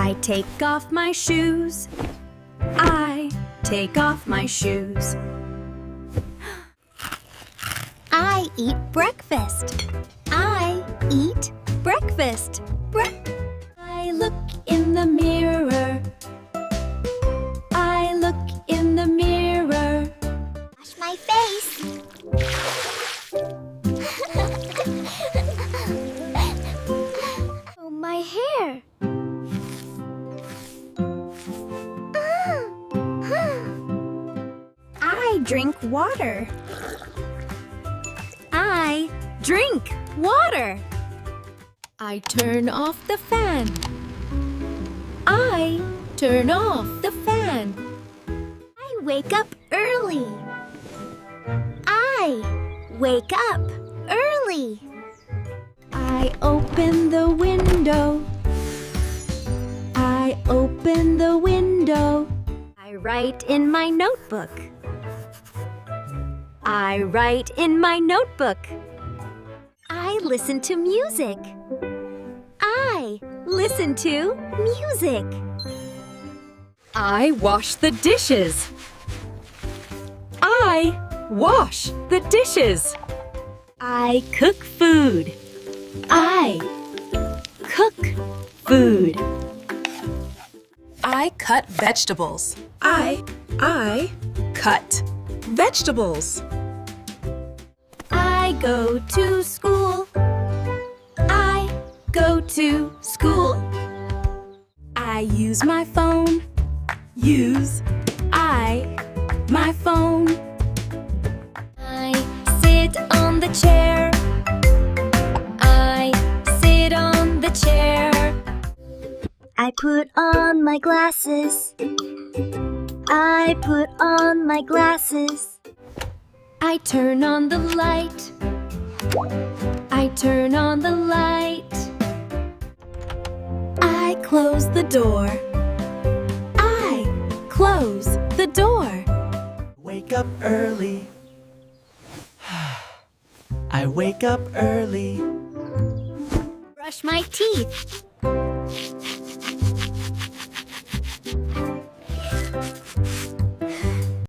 I take off my shoes. I take off my shoes. I eat breakfast. I eat breakfast. I look in the mirror. I look in the mirror. Wash my face. Oh, my hair. I drink water. I drink water. I turn off the fan. I turn off the fan. I wake up early. I wake up early. I open the window. I open the window. I write in my notebook. I write in my notebook. I listen to music. I listen to music. I wash the dishes. I wash the dishes. I cook food. I cook food. I cut vegetables. I cut vegetables. I go to school. I go to school. I use my phone. Use My phone. I sit on the chair. I sit on the chair. I put on my glasses. I put on my glasses. I turn on the light. I turn on the light. I close the door. I close the door. Wake up early. I wake up early. Brush my teeth.